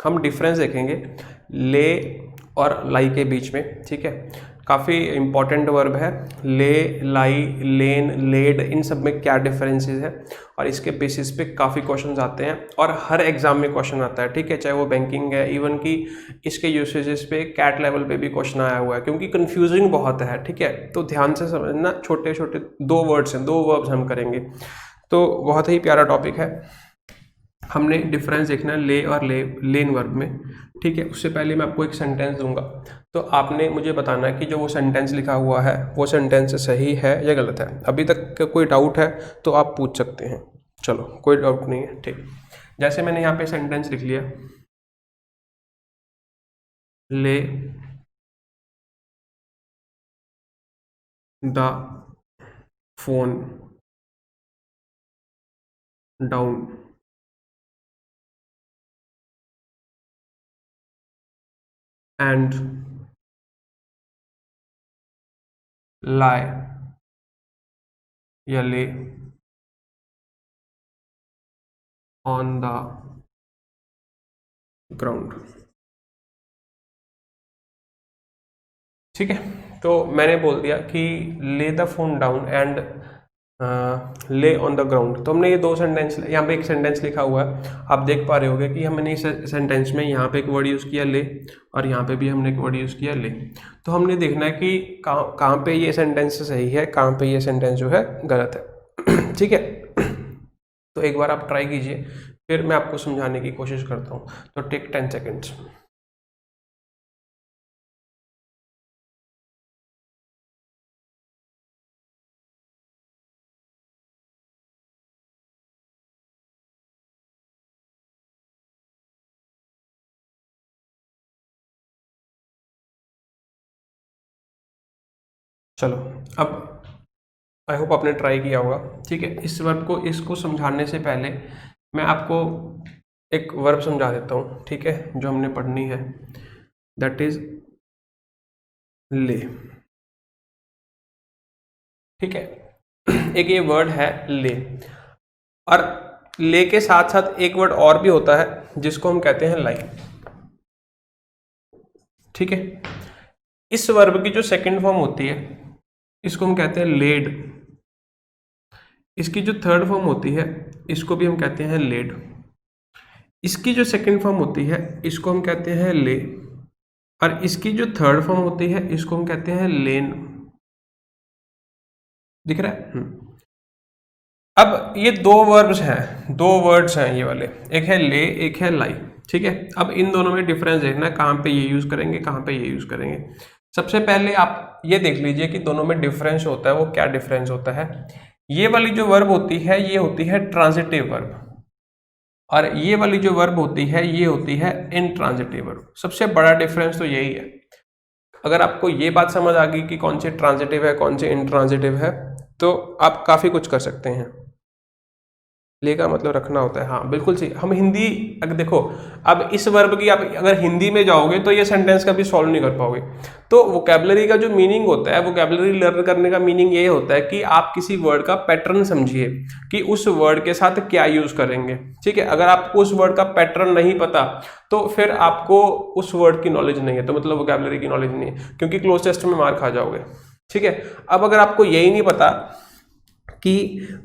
हम डिफरेंस देखेंगे ले और लाई के बीच में, ठीक है। काफ़ी इंपॉर्टेंट वर्ब है, ले, लाई, लेन, लेड, इन सब में क्या डिफरेंसेस है, और इसके बेसिस पे काफ़ी क्वेश्चंस आते हैं और हर एग्जाम में क्वेश्चन आता है, ठीक है, चाहे वो बैंकिंग है, इवन कि इसके यूसेजेस पे कैट लेवल पे भी क्वेश्चन आया हुआ है, क्योंकि कंफ्यूजिंग बहुत है, ठीक है। तो ध्यान से समझना, छोटे छोटे 2 वर्ड्स हैं, 2 वर्ब्स हम करेंगे, तो बहुत ही प्यारा टॉपिक है। हमने डिफरेंस देखना है ले और लेन वर्ब में, ठीक है। उससे पहले मैं आपको एक सेंटेंस दूंगा, तो आपने मुझे बताना है कि जो वो सेंटेंस लिखा हुआ है वो सेंटेंस सही है या गलत है। अभी तक कोई डाउट है तो आप पूछ सकते हैं। चलो, कोई डाउट नहीं है, ठीक। जैसे मैंने यहाँ पे सेंटेंस लिख लिया, ले the phone down and lie या ले ऑन द ग्राउंड, ठीक है। तो मैंने बोल दिया कि ले द फोन डाउन एंड ले ऑन द ग्राउंड। तो हमने ये 2 सेंटेंस, यहाँ पे एक सेंटेंस लिखा हुआ है, आप देख पा रहे होगे कि हमने इस सेंटेंस में यहाँ पे एक वर्ड यूज़ किया ले, और यहाँ पे भी हमने एक वर्ड यूज़ किया ले। तो हमने देखना है कि कहाँ पे ये सेंटेंस सही है, कहाँ पे ये सेंटेंस जो है गलत है, ठीक है। तो एक बार आप ट्राई कीजिए, फिर मैं आपको समझाने की कोशिश करता हूँ। तो टेक 10 सेकेंड्स। चलो, अब आई होप आपने ट्राई किया होगा, ठीक है। इस वर्ब को, इसको समझाने से पहले मैं आपको एक वर्ब समझा देता हूँ, ठीक है, जो हमने पढ़नी है, दैट इज ले, ठीक है। एक ये वर्ड है ले, और ले के साथ साथ एक वर्ड और भी होता है जिसको हम कहते हैं लाई, ठीक है। इस वर्ब की जो सेकंड फॉर्म होती है इसको हम कहते हैं लेड, इसकी जो थर्ड फॉर्म होती है इसको भी हम कहते हैं लेड, इसकी जो सेकंड फॉर्म होती है इसको हम कहते हैं ले, और इसकी जो थर्ड फॉर्म होती है इसको हम कहते हैं लेन। दिख रहा है? अब ये 2 वर्ब्स हैं, 2 वर्ड्स हैं ये वाले, एक है ले, एक है लाई, ठीक है। अब इन दोनों में डिफरेंस देखना है, कहाँ पे ये यूज करेंगे, कहाँ पे ये यूज करेंगे। सबसे पहले आप ये देख लीजिए कि दोनों में डिफरेंस होता है, वो क्या डिफरेंस होता है। ये वाली जो वर्ब होती है ये होती है ट्रांजिटिव वर्ब, और ये वाली जो वर्ब होती है ये होती है इनट्रांजिटिव वर्ब। सबसे बड़ा डिफरेंस तो यही है। अगर आपको ये बात समझ आ गई कि कौन से ट्रांजिटिव है, कौन से इनट्रांजिटिव है, तो आप काफी कुछ कर सकते हैं। ले का मतलब रखना होता है, हाँ बिल्कुल सही। हम हिंदी, अगर देखो, अब इस वर्ब की आप अगर हिंदी में जाओगे तो ये सेंटेंस कभी सॉल्व नहीं कर पाओगे। तो वोकैबुलरी का जो मीनिंग होता है, वोकैबुलरी लर्न करने का मीनिंग ये होता है कि आप किसी वर्ड का पैटर्न समझिए कि उस वर्ड के साथ क्या यूज करेंगे, ठीक है। अगर आपको उस वर्ड का पैटर्न नहीं पता तो फिर आपको उस वर्ड की नॉलेज नहीं है, तो मतलब वोकैबुलरी की नॉलेज नहीं है, क्योंकि क्लोज टेस्ट में मार खा जाओगे, ठीक है। अब अगर आपको यही नहीं पता कि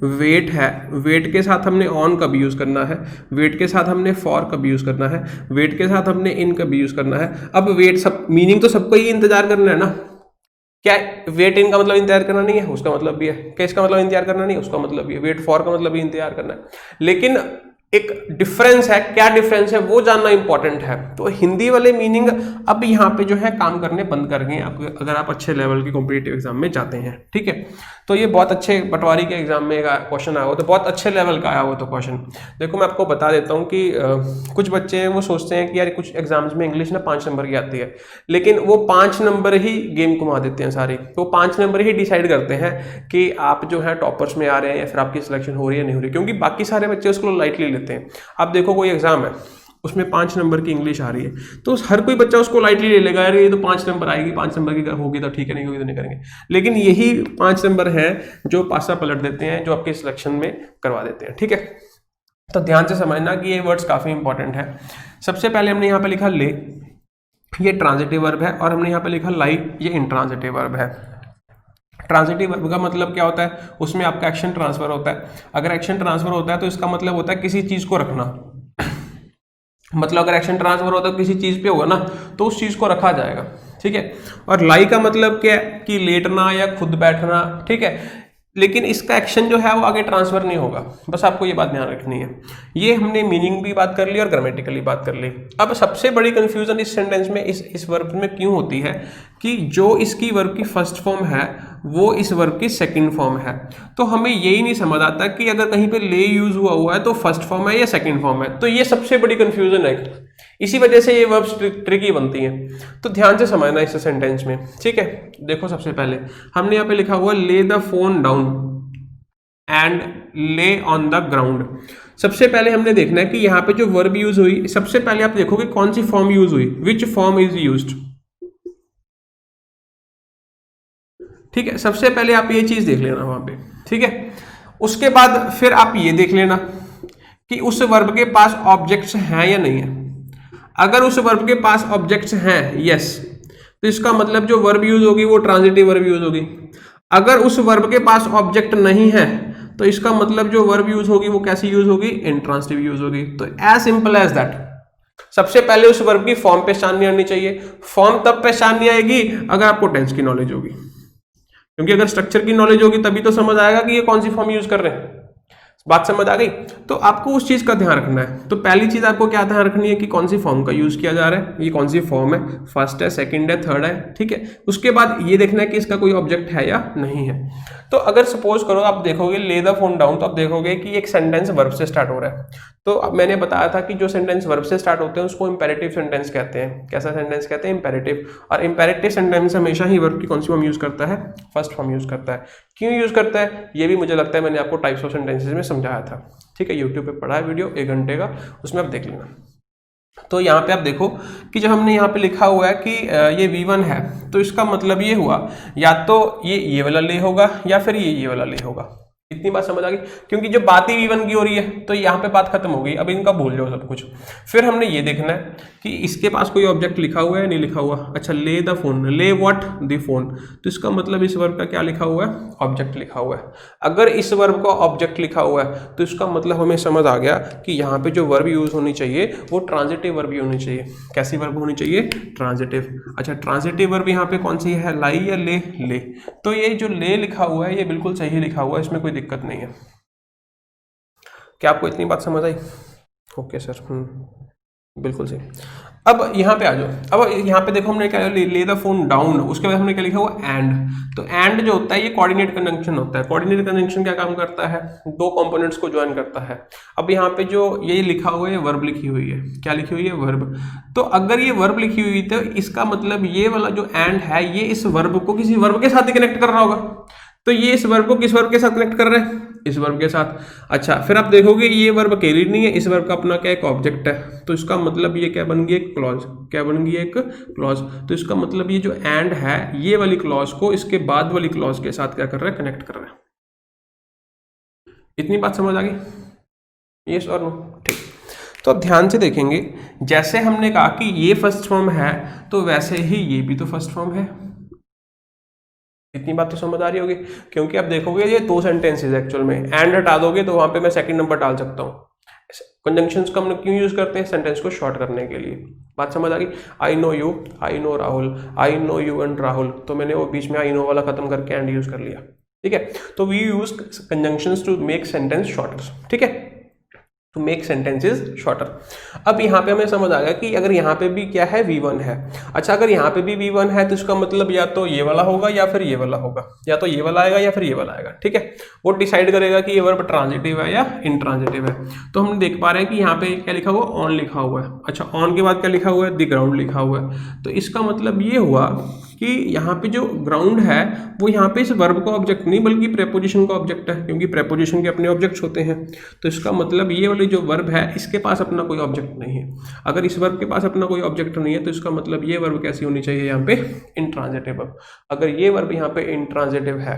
वेट है, वेट के साथ हमने ऑन कब यूज करना है, वेट के साथ हमने फॉर कब यूज करना है, वेट के साथ हमने इन कब यूज करना है। अब वेट सब मीनिंग तो सबको ही इंतजार करना है ना, क्या वेट इन का मतलब इंतजार करना नहीं है, उसका मतलब भी है। क्या इसका मतलब इंतजार करना नहीं है, उसका मतलब भी है। वेट फॉर का मतलब भी इंतजार करना है, लेकिन एक डिफरेंस है। क्या डिफरेंस है वो जानना इंपॉर्टेंट है। तो हिंदी वाले मीनिंग अब यहाँ पे जो है काम करने बंद कर गए अगर आप अच्छे लेवल के कॉम्पिटिटिव एग्जाम में जाते हैं, ठीक है। तो ये बहुत अच्छे पटवारी के एग्जाम में क्वेश्चन आया हो, तो बहुत अच्छे लेवल का आया हो तो क्वेश्चन। देखो मैं आपको बता देता हूँ कि कुछ बच्चे हैं वो सोचते हैं कि यार कुछ एग्जाम्स में इंग्लिश ना 5 नंबर की आती है, लेकिन वो 5 नंबर ही गेम घुमा देते हैं सारी। तो 5 नंबर ही डिसाइड करते हैं कि आप जो है टॉपर्स में आ रहे हैं या फिर आपकी सिलेक्शन हो रही है नहीं हो रही, क्योंकि बाकी सारे बच्चे उसको लाइटली लेते हैं। आप देखो कोई एग्जाम है उसमें 5 नंबर की इंग्लिश आ रही है, तो हर कोई बच्चा उसको लाइटली ले लेगा, यार ये तो 5 नंबर आएगी, 5 नंबर की होगी तो ठीक है, नहीं होगी तो नहीं करेंगे। लेकिन यही 5 नंबर है जो पासा पलट देते हैं, जो आपके सिलेक्शन में करवा देते हैं, ठीक है। तो ध्यान से समझना कि ये वर्ड्स काफ़ी इंपॉर्टेंट है। सबसे पहले हमने यहाँ पे लिखा ले, ये ट्रांजिटिव वर्ब है, और हमने यहाँ पे लिखा लाई, ये इंट्रांजिटिव वर्ब है। ट्रांजिटिव वर्ब का मतलब क्या होता है, उसमें आपका एक्शन ट्रांसफर होता है। अगर एक्शन ट्रांसफर होता है तो इसका मतलब होता है किसी चीज को रखना। मतलब अगर एक्शन ट्रांसफर होता है किसी चीज पे होगा ना तो उस चीज को रखा जाएगा, ठीक है। और लाई का मतलब क्या है कि लेटना या खुद बैठना, ठीक है। लेकिन इसका एक्शन जो है वो आगे ट्रांसफर नहीं होगा, बस आपको ये बात ध्यान रखनी है। ये हमने मीनिंग भी बात कर ली और ग्रामेटिकली बात कर ली। अब सबसे बड़ी कंफ्यूजन इस सेंटेंस में इस वर्ब में क्यों होती है कि जो इसकी वर्ब की फर्स्ट फॉर्म है वो इस वर्ब की सेकंड फॉर्म है। तो हमें यही नहीं समझ आता कि अगर कहीं पे ले यूज हुआ है तो फर्स्ट फॉर्म है या सेकंड फॉर्म है। तो ये सबसे बड़ी कंफ्यूजन है, इसी वजह से ये वर्ब्स ट्रिकी बनती हैं। तो ध्यान से समझना इस सेंटेंस में, ठीक है। देखो सबसे पहले हमने यहाँ पे लिखा हुआ ले द फोन डाउन एंड ले ऑन द ग्राउंड। सबसे पहले हमने देखना है कि यहाँ पे जो वर्ब यूज हुई, सबसे पहले आप देखोगे कौन सी फॉर्म यूज हुई, विच फॉर्म इज यूज्ड, ठीक है। सबसे पहले आप ये चीज देख लेना वहां पे, ठीक है। उसके बाद फिर आप ये देख लेना कि उस वर्ब के पास ऑब्जेक्ट्स हैं या नहीं है। अगर उस वर्ब के पास ऑब्जेक्ट्स हैं, यस, तो इसका मतलब जो वर्ब यूज होगी वो ट्रांजिटिव वर्ब यूज होगी। अगर उस वर्ब के पास ऑब्जेक्ट नहीं है तो इसका मतलब जो वर्ब यूज होगी वो कैसी यूज होगी, इंट्रांजिटिव यूज होगी। तो एज सिंपल एज दैट। सबसे पहले उस वर्ब की फॉर्म पहचाननी आनी चाहिए। फॉर्म तब पहचाननी आएगी अगर आपको टेंस की नॉलेज होगी, क्योंकि अगर स्ट्रक्चर की नॉलेज होगी तभी तो समझ आएगा कि ये कौन सी फॉर्म यूज कर रहे हैं। बात समझ आ गई। तो आपको उस चीज का ध्यान रखना है। तो पहली चीज आपको क्या ध्यान रखनी है कि कौन सी फॉर्म का यूज किया जा रहा है, ये कौन सी फॉर्म है, फर्स्ट है, सेकंड है, थर्ड है, ठीक है। उसके बाद ये देखना है कि इसका कोई ऑब्जेक्ट है या नहीं है। तो अगर सपोज करो आप देखोगे ले द फोन डाउन, तो आप देखोगे कि एक सेंटेंस वर्ब से स्टार्ट हो रहा है। तो अब मैंने बताया था कि जो सेंटेंस वर्ब से स्टार्ट होते हैं उसको इंपेरेटिव सेंटेंस कहते हैं। कैसा सेंटेंस कहते हैं, इंपेरेटिव। और इंपेरेटिव सेंटेंस हमेशा ही वर्ब की कौन सी फॉर्म यूज करता है, फर्स्ट फॉर्म यूज करता है। क्यों यूज करता है ये भी मुझे लगता है मैंने आपको टाइप्स ऑफ सेंटेंसेस में समझाया था, ठीक है। यूट्यूब पे पढ़ा है वीडियो 1 घंटे का, उसमें आप देख लेना। तो यहाँ पे आप देखो कि जब हमने यहाँ पे लिखा हुआ है कि ये V1 है, तो इसका मतलब ये हुआ या तो ये वाला ले होगा या फिर ये वाला ले होगा। इतनी बात समझ आ गई, क्योंकि जो बात ही V1 की हो रही है तो यहाँ पे बात खत्म हो गई। अब इनका भूल जाओ सब कुछ। फिर हमने ये देखना है कि इसके पास कोई ऑब्जेक्ट लिखा हुआ है नहीं लिखा हुआ। अच्छा, ले द फोन, ले व्हाट, द फोन, तो इसका मतलब इस वर्ब का क्या लिखा हुआ है, ऑब्जेक्ट लिखा हुआ है। अगर इस वर्ब का ऑब्जेक्ट लिखा हुआ है तो इसका मतलब हमें समझ आ गया कि यहाँ पे जो वर्ब यूज होनी चाहिए वो ट्रांजिटिव वर्ब ही होनी चाहिए। कैसी वर्ब होनी चाहिए, ट्रांजिटिव। अच्छा, ट्रांजिटिव वर्ब यहाँ पे कौन सी है, लाई या ले, ले। तो ये जो ले लिखा हुआ है ये बिल्कुल सही लिखा हुआ है, इसमें कोई दिक्कत नहीं है। क्या आपको इतनी बात समझ आई? ओके सर, बिल्कुल सही। अब यहाँ पे आ जाओ। अब यहाँ पे देखो हमने क्या ले द फोन डाउन, उसके बाद हमने क्या लिखा हुआ, एंड। तो एंड जो होता है ये कोऑर्डिनेट कंजंक्शन होता है। कोऑर्डिनेट कंजंक्शन क्या काम करता है, दो कंपोनेंट्स को ज्वाइन करता है। अब यहाँ पे जो ये लिखा हुआ है वर्ब लिखी हुई है, क्या लिखी हुई है, वर्ब। तो अगर ये वर्ब लिखी हुई तो इसका मतलब ये वाला जो एंड है ये इस वर्ब को किसी वर्ब के साथ ही कनेक्ट कर रहा होगा। तो ये इस वर्ब को किस वर्ब के साथ कनेक्ट कर रहे हैं, इस वर्ब के साथ। अच्छा, फिर आप देखोगे ये वर्ब अकेली नहीं है, इस वर्ब का अपना क्या एक ऑब्जेक्ट है। तो इसका मतलब ये क्या बन गई, एक क्लॉज। क्या बन गई, एक क्लॉज। तो इसका मतलब ये जो एंड है ये वाली क्लॉज को इसके बाद वाली क्लॉज के साथ क्या कर रहा है, कनेक्ट कर रहा है। इतनी बात समझ आ गई, यस और नो, ठीक। तो ध्यान से देखेंगे, जैसे हमने कहा कि ये फर्स्ट फॉर्म है तो वैसे ही ये भी तो फर्स्ट फॉर्म है। इतनी बात तो समझ आ रही होगी, क्योंकि आप देखोगे ये दो सेंटेंसेस एक्चुअल में, एंड हटा दोगे तो वहां पे मैं सेकंड नंबर डाल सकता हूँ। कंजंक्शंस को हम क्यों यूज करते हैं, सेंटेंस को शॉर्ट करने के लिए। बात समझ आ गई। I know you, I know Rahul, I know you and Rahul, तो मैंने वो बीच में आई नो वाला खत्म करके एंड यूज कर लिया, ठीक है। तो we use conjunctions to make sentence shorter, ठीक है, टू मेक सेंटेंसेस शॉर्टर। अब यहाँ पे हमें समझ आ गया कि अगर यहाँ पे भी क्या है, V1 है। अच्छा, अगर यहाँ पे भी V1 है तो इसका मतलब या तो ये वाला होगा या फिर ये वाला होगा, या तो ये वाला आएगा या फिर ये वाला आएगा, ठीक है। वो डिसाइड करेगा कि ये वर्ब ट्रांजिटिव है या इंट्रांजिटिव है। तो हम देख पा रहे हैं कि यहाँ पे क्या लिखा हुआ, ऑन लिखा हुआ है। अच्छा, ऑन के बाद क्या लिखा हुआ है, द ग्राउंड लिखा हुआ है। तो इसका मतलब ये हुआ कि यहाँ पे जो ग्राउंड है वो यहाँ पे इस वर्ब का ऑब्जेक्ट नहीं बल्कि प्रेपोजिशन का ऑब्जेक्ट है, क्योंकि प्रेपोजिशन के अपने ऑब्जेक्ट्स होते हैं। तो इसका मतलब ये वाली जो वर्ब है इसके पास अपना कोई ऑब्जेक्ट नहीं है। अगर इस वर्ब के पास अपना कोई ऑब्जेक्ट नहीं है तो इसका मतलब ये वर्ब कैसी होनी चाहिए, यहाँ पे इंट्रांजिटिव वर्ब। अगर ये वर्ब यहाँ पे इंट्रांजिटिव है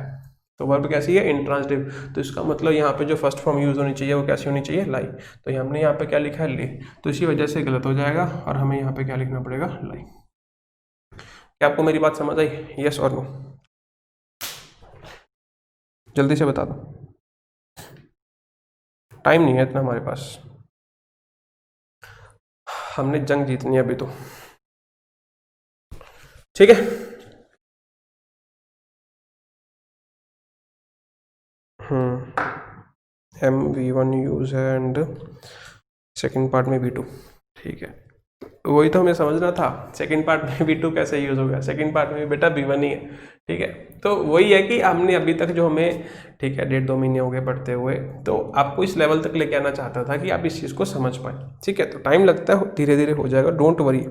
तो वर्ब कैसी है, इंट्रांजिटिव। तो इसका मतलब यहाँ पे जो फर्स्ट फॉर्म यूज होनी चाहिए वो कैसी होनी चाहिए, लाई। तो हमने यहाँ पे क्या लिखा है, ले, तो इसी वजह से गलत हो जाएगा और हमें यहाँ पे क्या लिखना पड़ेगा, लाई। क्या आपको मेरी बात समझ आई, यस और नो? जल्दी से बता दो, टाइम नहीं है इतना हमारे पास, हमने जंग जीतनी है अभी तो, ठीक है। MV1 यूज है एंड सेकेंड पार्ट में V2, ठीक है। वही तो हमें समझना था, सेकंड पार्ट में V2 कैसे यूज होगा, सेकंड पार्ट में भी बेटा V1 ही है, ठीक है। तो वही है कि हमने अभी तक जो हमें, ठीक है, 1.5-2 महीने हो गए पढ़ते हुए, तो आपको इस लेवल तक लेके आना चाहता था कि आप इस चीज़ को समझ पाए, ठीक है। तो टाइम लगता है, धीरे धीरे हो जाएगा, डोंट वरी।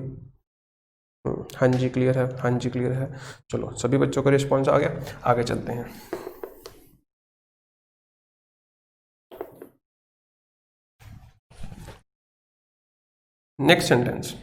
हाँ जी क्लियर है, हाँ जी क्लियर है। चलो सभी बच्चों का रिस्पॉन्स आ गया, आगे चलते हैं। नेक्स्ट सेंटेंस,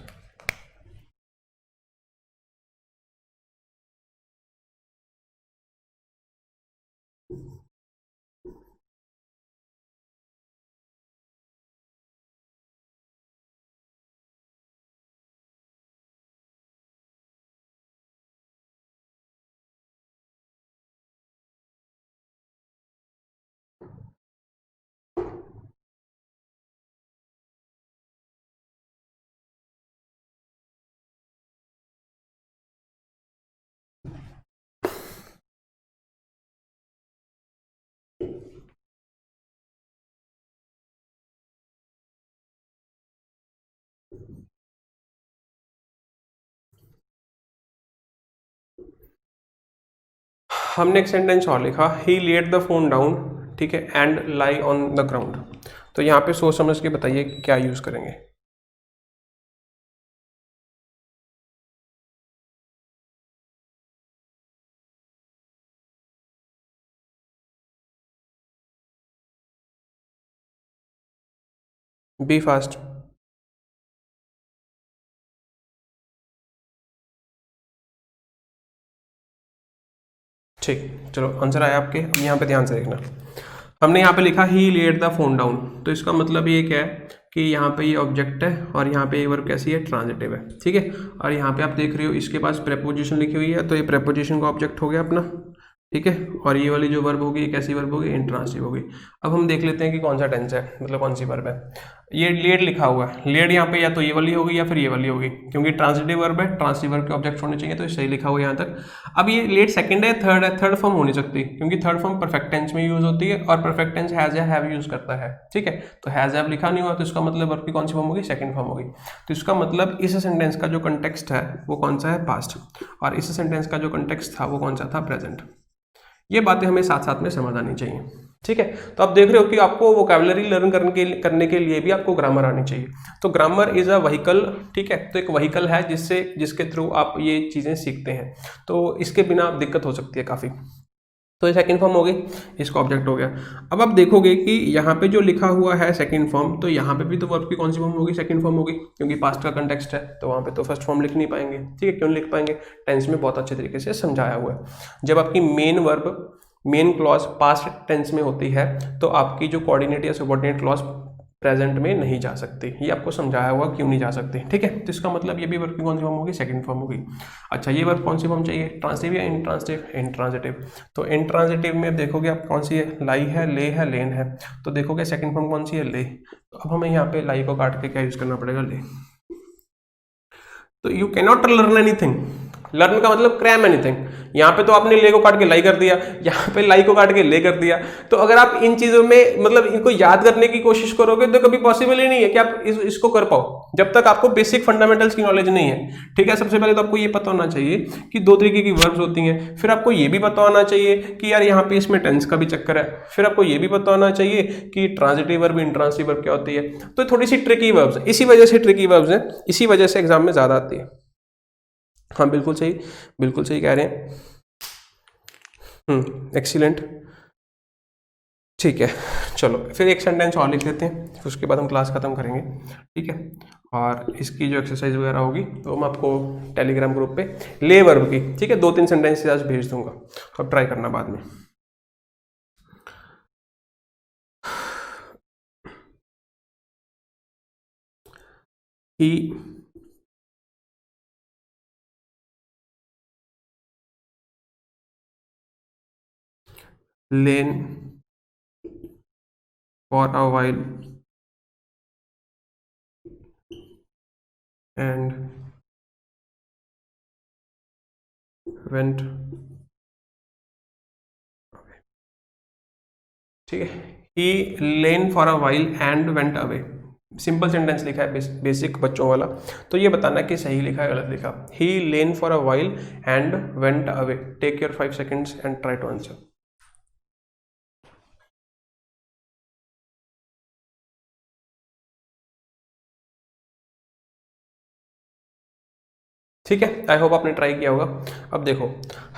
हमने एक सेंटेंस और लिखा, ही लेड द फोन डाउन, ठीक है, and lie on the ground. तो यहाँ पे सोच समझ के बताइए कि क्या यूज करेंगे। Be fast. ठीक, चलो आंसर आया आपके। अब यहाँ पे ध्यान से देखना, हमने यहाँ पे लिखा ही लेड द फोन डाउन, तो इसका मतलब ये क्या है कि यहाँ पे ये ऑब्जेक्ट है और यहाँ पे ये वर्ब कैसी है, ट्रांजिटिव है, ठीक है। और यहाँ पे आप देख रहे हो इसके पास प्रेपोजिशन लिखी हुई है, तो ये प्रेपोजिशन का ऑब्जेक्ट हो गया अपना, ठीक है। और ये वाली जो वर्ब होगी ये कैसी वर्ब होगी, इंट्रांसिटिव होगी। अब हम देख लेते हैं कि कौन सा टेंस है, मतलब कौन सी वर्ब है। ये लेड लिखा हुआ है, लेड यहाँ पे या तो ये वाली होगी या फिर ये वाली होगी, क्योंकि ट्रांजिटिव वर्ब है, ट्रांजिटिव वर्ब के ऑब्जेक्ट होने चाहिए, तो ये सही लिखा हुआ है यहाँ तक। अब ये लेड सेकंड है, थर्ड फॉर्म हो नहीं सकती, क्योंकि थर्ड फॉर्म परफेक्ट टेंस में यूज होती है और परफेक्ट टेंस हैज या हैव यूज करता है, ठीक है। तो हैज हैव लिखा नहीं हुआ, तो इसका मतलब वर्ब की कौन सी फॉर्म होगी, सेकंड फॉर्म होगी। तो इसका मतलब इस सेंटेंस का जो कंटेक्स्ट है वो कौन सा है, पास्ट, और इस सेंटेंस का जो कंटेक्स्ट था वो कौन सा था, प्रेजेंट। ये बातें हमें साथ साथ में समझ आनी चाहिए, ठीक है। तो आप देख रहे हो कि आपको वोकैबुलरी लर्न करने के लिए भी आपको ग्रामर आनी चाहिए। तो ग्रामर इज अ व्हीकल, ठीक है। तो एक व्हीकल है जिसके थ्रू आप ये चीज़ें सीखते हैं, तो इसके बिना दिक्कत हो सकती है काफ़ी। तो ये सेकंड फॉर्म हो गई, इसका ऑब्जेक्ट हो गया। अब आप देखोगे कि यहाँ पे जो लिखा हुआ है सेकंड फॉर्म, तो यहाँ पे भी तो वर्ब की कौन सी फॉर्म होगी, सेकंड फॉर्म होगी, क्योंकि पास्ट का कंटेक्स्ट है, तो वहाँ पे तो फर्स्ट फॉर्म लिख नहीं पाएंगे, ठीक है। क्यों लिख पाएंगे, टेंस में बहुत अच्छे तरीके से समझाया हुआ है। जब आपकी main verb, main clause past tense में होती है, तो आपकी जो कोऑर्डिनेट या सबऑर्डिनेट क्लॉज प्रेजेंट में नहीं जा सकती, ये आपको समझाया हुआ क्यों नहीं जा सकती, ठीक है। तो इसका मतलब ये भी वर्ब की कौन सी फॉर्म होगी, सेकंड फॉर्म होगी। अच्छा, ये वर्ब कौन सी फॉर्म चाहिए, ट्रांसिटिव या इंट्रांसिटिव, इंट्रांसिटिव। तो इंट्रांसिटिव में देखोगे आप कौन सी है, लाई है, ले है, लेन है। तो देखोगे सेकंड फॉर्म कौन सी है, ले। तो अब हमें यहाँ पे लाई को काट के क्या यूज करना पड़ेगा, ले। तो you cannot learn anything, learn का मतलब क्रैम एनीथिंग। यहाँ पे तो आपने ले को काट के लाई कर दिया, यहाँ पे लाई को काट के ले कर दिया। तो अगर आप इन चीजों में मतलब इनको याद करने की कोशिश करोगे तो कभी पॉसिबल ही नहीं है कि आप इसको कर पाओ, जब तक आपको बेसिक फंडामेंटल्स की नॉलेज नहीं है, ठीक है। सबसे पहले तो आपको ये पता होना चाहिए कि दो तरीके की वर्ब्स होती हैं, फिर आपको ये भी पता होना चाहिए कि यार यहाँ पे इसमें टेंस का भी चक्कर है, फिर आपको ये भी पता होना चाहिए कि ट्रांजिटिव वर्ब, इंट्रांसिटिव वर्ब क्या होती है। तो थोड़ी सी ट्रिकी वर्ब्स, इसी वजह से ट्रिकी वर्ब्स हैं, इसी वजह से एग्जाम में ज्यादा आती है। हाँ बिल्कुल सही कह रहे हैं। एक्सीलेंट, ठीक है। चलो फिर एक सेंटेंस और लिख लेते हैं, उसके बाद हम क्लास खत्म करेंगे, ठीक है। और इसकी जो एक्सरसाइज वगैरह होगी तो मैं आपको टेलीग्राम ग्रुप पे ले वर्ब की, ठीक है, 2-3 सेंटेंसेस आज भेज दूंगा, अब ट्राई करना बाद में। He lain for a while and went, ठीक है। He lain for a while and went away, simple sentence लिखा है, बेसिक बच्चों वाला। तो ये बताना कि सही लिखा है गलत लिखा। He lain for a while and went away, take your 5 seconds and try to answer. ठीक है, आई होप आपने ट्राई किया होगा। अब देखो,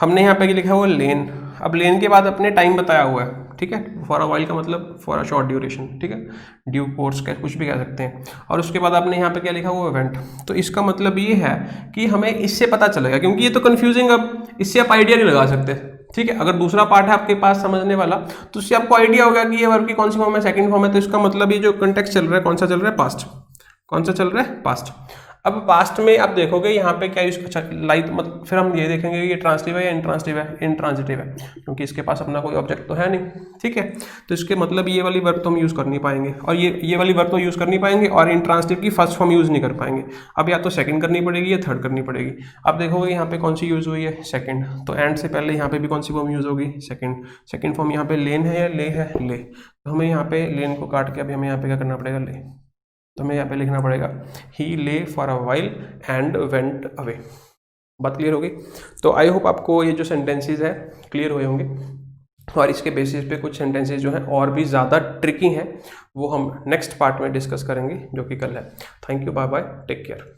हमने यहाँ पे लिखा हुआ लेन, अब लेन के बाद अपने टाइम बताया हुआ है, ठीक है। फॉर अ वाइल का मतलब फॉर अ शॉर्ट ड्यूरेशन, ठीक है, ड्यू कोर्स का कुछ भी कह सकते हैं। और उसके बाद आपने यहाँ पे क्या लिखा हुआ इवेंट, तो इसका मतलब ये है कि हमें इससे पता चलेगा, क्योंकि ये तो कंफ्यूजिंग, अब इससे आप आइडिया नहीं लगा सकते, ठीक है। अगर दूसरा पार्ट है आपके पास समझने वाला, तो उससे आपको आइडिया होगा कि ये वर्ब की कौन सी फॉर्म है, सेकंड फॉर्म है, तो इसका मतलब ये जो कंटेक्स्ट चल रहा है, कौन सा चल रहा है, पास्ट, कौन सा चल रहा है, पास्ट। अब पास्ट में आप देखोगे यहाँ पे क्या यूज, अच्छा लाइक मतलब फिर हम ये देखेंगे कि ये ट्रांसटिव है या इंट्रांसटिव है, इंट्रांजिटिव है, क्योंकि इसके पास अपना कोई ऑब्जेक्ट तो है नहीं, ठीक है। तो इसके मतलब ये वाली वर्ब तो हम यूज कर नहीं पाएंगे, और ये वाली वर्ब तो यूज कर नहीं पाएंगे, और इंट्रांसटिव की फर्स्ट फॉर्म यूज नहीं कर पाएंगे। अब या तो सेकंड करनी पड़ेगी या थर्ड करनी पड़ेगी। अब देखोगे यहाँ पे कौन सी यूज हुई है, सेकंड, तो एंड से पहले यहाँ पे भी कौन सी फॉर्म यूज होगी, सेकंड। सेकंड फॉर्म यहाँ पे लेन है या ले है, ले, तो हमें यहाँ पे लेन को काट के अभी हमें यहाँ पे क्या करना पड़ेगा, ले, तो हमें यहाँ पे लिखना पड़ेगा ही ले for a while and went away. बात क्लियर होगी? तो आई होप आपको ये जो सेंटेंसेस है क्लियर हुए होंगे, और इसके बेसिस पे कुछ सेंटेंसेस जो हैं और भी ज़्यादा ट्रिकी हैं, वो हम नेक्स्ट पार्ट में डिस्कस करेंगे, जो कि कल है। Thank you, bye bye, take care.